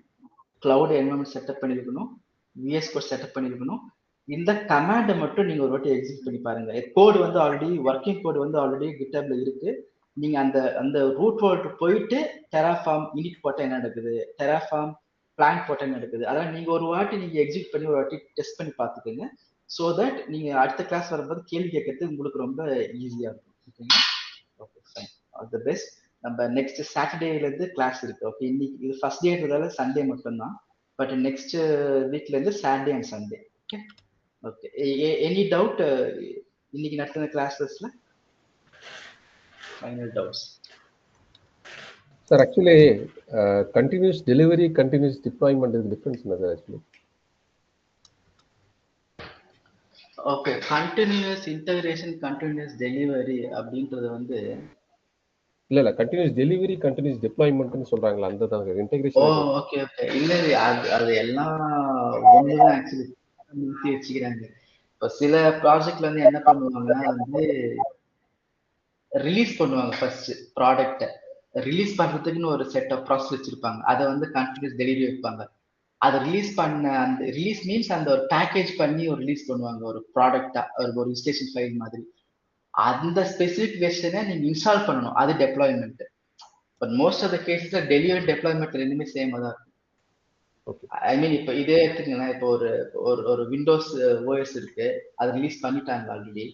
கிளவுட் என்வரன்மெண்ட் செட்டப் பண்ணிருக்கணும், VS கோட் செட்டப் பண்ணிருக்கணும். இந்த கமாண்டை மட்டும் நீங்க ஒரு வாட்டி எக்ஸிக்யூட் பண்ணி பாருங்க. கோடு வந்து ஆல்ரெடி ஒர்க்கிங் கோடு வந்து ஆல்ரெடி GitHubல இருக்கு. நீங்க அந்த ரூட் ஃபோல்டர் போயிட்டு டெராஃபார்ம் இனிட் போட்டா என்ன நடக்குது, டெராஃபார்ம் பிளான் போட்டு நடக்குது. அதான் நீங்க ஒரு வாட்டி நீங்க எக்ஸிக்யூட் பண்ணி ஒரு வாட்டி டெஸ்ட் பண்ணி பார்த்துக்கோங்க. ஸோ தட் நீங்க அடுத்த கிளாஸ் வரும்போது கேள்வி கேட்கறது உங்களுக்கு ரொம்ப ஈஸியா இருக்கும். ஓகேங்களா? Okay fine, all the best. நம்ம நெக்ஸ்ட் சாட்டர்டேல இருந்து கிளாஸ் இருக்கு. ஓகே, இன்னைக்கு இது ஃபர்ஸ்ட் டேன்றதால சண்டே மட்டும்தான். பட் நெக்ஸ்ட் வீக்ல இருந்து Saturday and Sunday. Okay okay. Any doubt இன்னைக்கு நடத்தின கிளாஸஸ்ல? Final doubts? Sir, actually, continuous delivery, continuous deployment is different, sir, actually. Okay, continuous integration, continuous delivery அப்படின்றது வந்து இல்ல கண்டினியூஸ் டெலிவரி, கண்டினியூஸ் டிப்ளாய்மென்ட்னு சொல்றாங்களா, அந்த தான் ஓ இன்டகிரேஷன். Okay okay. இல்ல அது எல்லாம் ஒண்ணுதான் ஆக்சுவலி நிறுத்தி வச்சுக்கிறாங்க. இப்போ சில ப்ராஜெக்ட்ல வந்து என்ன பண்ணுவாங்கன்னா வந்து ரிலீஸ் பண்ணுவாங்க. ஃபர்ஸ்ட் ப்ராடக்ட்டை ரிலீஸ் பண்றதுக்குன்னு ஒரு செட் ஆஃப் ப்ராசஸ் வச்சிருப்பாங்க. அதை வந்து கண்டினியூஸ் டெலிவரி வைப்பாங்க. அதை ரிலீஸ் பண்ண அந்த ரிலீஸ் மீன்ஸ் அந்த ஒரு பேக்கேஜ் பண்ணி ஒரு ரிலீஸ் பண்ணுவாங்க ஒரு ப்ராடக்டா, ஒரு இன்ஸ்டேஷன் ஃபைல் மாதிரி. அந்த ஸ்பெசிபிக் வெர்ஷனை நீங்க இன்ஸ்டால் பண்ணணும், அது deployment. But most of the கேசஸ்ல டெலிவரி டெப்ளாய்மெண்ட் ரெண்டுமே சேமா தான் இருக்கும். ஐ மீன் இப்போ இதே எடுத்துக்கலாம், இப்போ ஒரு விண்டோஸ் ஓஎஸ் இருக்கு, அது ரிலீஸ் பண்ணிட்டாங்க ஆல்ரெடி.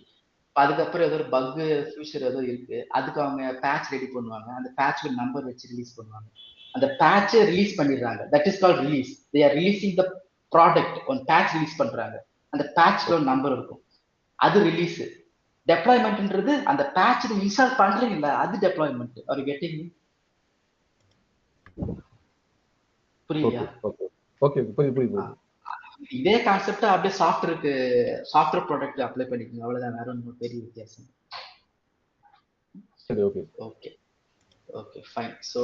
அதுக்கப்புறம் ஏதோ ஒரு பக் ஃபியூச்சர் ஏதோ இருக்கு, அதுக்கு அவங்க பேட்ச் ரெடி பண்ணுவாங்க. அந்த பேட்ச் நம்பர் வச்சு ரிலீஸ் பண்ணுவாங்க. அந்த பேட்சை ரிலீஸ் பண்ணிடுறாங்க. That is called release. They are releasing the product. One patch release பண்றாங்க, அந்த பேட்ச்ல ஒரு நம்பர் இருக்கும், அது ரிலீஸ். டெப்ளாய்மெண்ட்ன்றது அந்த பேட்ச் இன்ஸ்டால் பண்றீங்களா, அது டெப்ளாய்மெண்ட். Are you getting? புரியுதா? ஓகே புரியுது. இதே கான்செப்ட் அப்படியே சாஃப்ட்வேர் ப்ராடக்ட் அப்ளை பண்ணிக்கோங்க, அவ்வளவுதான். வேற ஒன்றும் பெரிய வித்தியாசம். Okay okay okay fine. So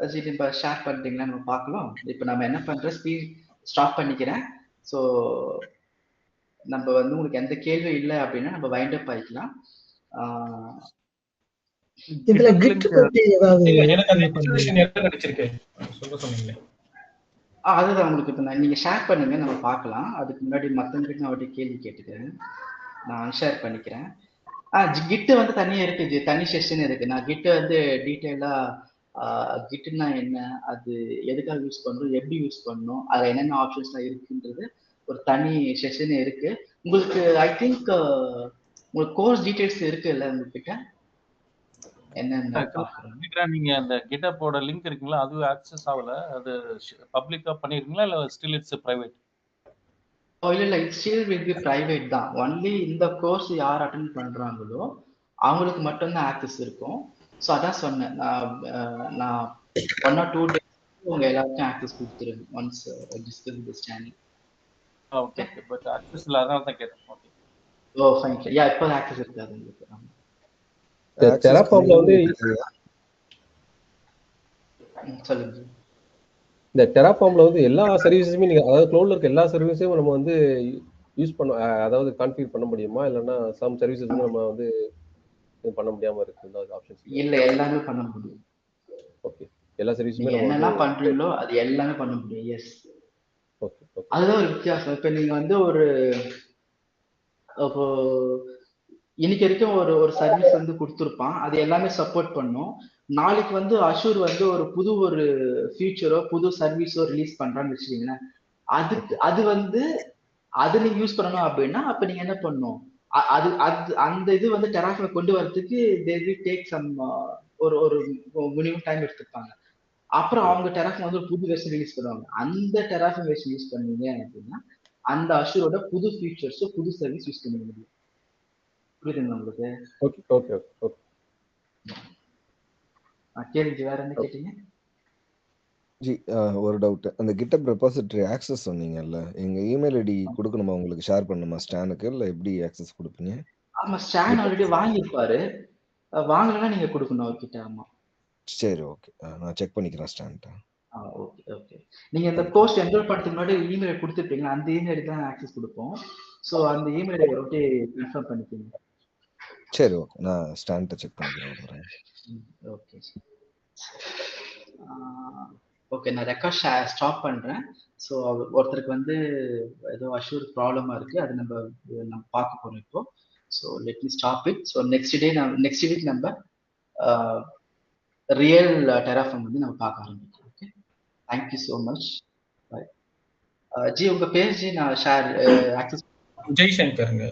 Ajith இப்போ ஷேர் பண்ணிட்டீங்களா, நம்ம பார்க்கலாம். இப்போ நம்ம என்ன பண்றோம், ஸ்பீட் ஸ்டாப் பண்ணிக்கிறேன். ஸோ நம்ம வந்து உங்களுக்கு எந்த கேள்வி இல்லை அப்படின்னா நம்ம வைண்ட் அப் ஆயிக்கலாம். இதுல கிட் பத்தி ஏதாவது எனக்கு அந்த இன்ஸ்டாலேஷன் எரர் அடிச்சிருக்கு சொல்ல சொன்னீங்களே. அதுதான் உங்களுக்கு இப்போ நீங்க ஷேர் பண்ணுங்க, நம்ம பார்க்கலாம். அதுக்கு முன்னாடி மற்றவங்களுக்கு நான் ஒரு கேள்வி கேட்டுக்கிறேன், நான் அன்ஷேர் பண்ணிக்கிறேன். கிட்டு வந்து தனியா இருக்கு, தனி செஷன் இருக்கு. நான் கிட்ட வந்து டீட்டெயிலா கிட்னா என்ன, அது எதுக்காக யூஸ் பண்றோம், எப்படி யூஸ் பண்ணணும், அதுல என்னென்ன ஆப்ஷன்ஸ்லாம் இருக்குன்றது ஒரு தனி செஷன் இருக்கு. உங்களுக்கு ஐ திங்க் உங்களுக்கு கோர்ஸ் டீடைல்ஸ் இருக்குல்ல உங்ககிட்ட, என்னென்ன நீங்க அந்த GitHub-ஓட லிங்க் இருக்குங்களா, அது ஆக்சஸ் ஆகல, அது பப்ளிக்கா பண்ணிருக்கீங்களா இல்ல ஸ்டில் இட்ஸ் பிரைவேட்? இல்ல it still will be private தான். ஒன்லி இந்த கோர்ஸ் யார் அட்டெண்ட் பண்றாங்களோ அவங்களுக்கு மட்டும்தான் ஆக்சஸ் இருக்கும். ஸோ அதான் சொன்னேன், நான் 1 or 2 days உங்க எல்லாருக்கும் ஆக்சஸ் கொடுத்துருங்க once discuss this channel. Okay but access இல்ல, அதனால தான் கேட்டேன். ஓகே ஓ ஃபைன். யா இப்போ ஆக்சஸ் இருக்காது உங்களுக்கு. டெராஃபார்ம்ல வந்து சொல்லுங்க. இந்த டெராஃபார்ம்ல வந்து எல்லா சர்வீஸஸுமே நீங்க, அதாவது க்ளவுட்ல இருக்க எல்லா சர்வீஸையும் நம்ம வந்து யூஸ் பண்ண, அதாவது கான்ஃபிகர் பண்ண முடியுமா, இல்லைன்னா சம் சர்வீசஸ் நம்ம வந்து இது பண்ண முடியாம இருக்கு, இந்த ஆப்ஷன்ஸ்? இல்ல எல்லாமே பண்ண முடியும். ஓகே, எல்லா சர்வீஸுமே நீங்க என்னெல்லாம் பண்றீங்களோ அது எல்லாமே பண்ண முடியும். Yes, okay. அதுதான் ஒரு வித்தியாசம். இப்ப நீங்க வந்து இப்போ இன்னைக்கு வரைக்கும் ஒரு சர்வீஸ் வந்து கொடுத்துருப்பான், அது எல்லாமே சப்போர்ட் பண்ணும். நாளைக்கு வந்து அஷூர் வந்து ஒரு ஃபியூச்சரோ புது சர்வீஸோ ரிலீஸ் பண்றான்னு வச்சுக்கீங்களேன், அது வந்து அது நீங்க யூஸ் பண்ணணும் அப்படின்னா அப்ப நீங்க என்ன பண்ணணும், அந்த இது வந்து டெராஃபார்ம் கொண்டு வரதுக்கு they will take some ஒரு மினிமம் டைம் எடுத்துப்பாங்க. அப்புறம் அவங்க டெராஃபார்ம் வந்து ஒரு புது வெர்ஷன் ரிலீஸ் பண்ணுவாங்க. அந்த டெராஃபார்ம் வெர்ஷன் யூஸ் பண்ணீங்க அப்படின்னா அந்த அஷூரோட புது ஃபீச்சர்ஸோ புது சர்வீஸ் யூஸ் பண்ண முடியும். புரியுதுங்களா உங்களுக்கு? Okay okay okay. கேள்வி வேற என்ன கேட்டீங்க? ஜி ஒரு டவுட், அந்த GitHub ரெபாசிட்டரி ஆக்சஸ் சொன்னீங்கல்ல, எங்க இமெயில் ஐடி கொடுக்கணுமா உங்களுக்கு, ஷேர் பண்ணணுமா ஸ்டானுக்கு, இல்ல எப்படி ஆக்சஸ் கொடுப்பீங்க? ஆமா, ஸ்டான் ஆல்ரெடி வாங்கியிருப்பாரு, வாங்கலன்னா நீங்க கொடுக்கணும் அவர்கிட்ட. ஆமா சரி ஓகே, நான் செக் பண்ணிக்கிறேன் ஸ்டான்ட்ட. Okay okay. நீங்க இந்த கோர்ஸ் என்ரோல் பண்ணுறதுக்கு முன்னாடி இமெயில் கொடுத்துருப்பீங்களா, அந்த இமெயில் தான் ஆக்சஸ் கொடுப்போம். ஸோ அந்த இமெயில் ஐடி ஒட்டி கன்ஃபார்ம் பண்ணிக்கோங்க. சரி ஓகே, நான் ஸ்டான்ட்ட செக் பண்ணிக்கிறேன். ஓகே ஓகே, நான் ரெக்கார்ட் ஸ்டாப் பண்றேன். ஸோ ஒருத்தருக்கு வந்து ஏதோ அஷூர் ப்ராப்ளமா இருக்கு, அது நம்ம பார்க்க போறோம் இப்போ. So let me stop it. So next week நம்ம ரியல் டெராஃபார்ம் வந்து நம்ம பார்க்க ஆரம்பிக்கலாம். Okay, thank you so much. G உங்க பேஜ் நான் ஷேர் ஆக்சஸ் ஜெய்சங்கருங்க.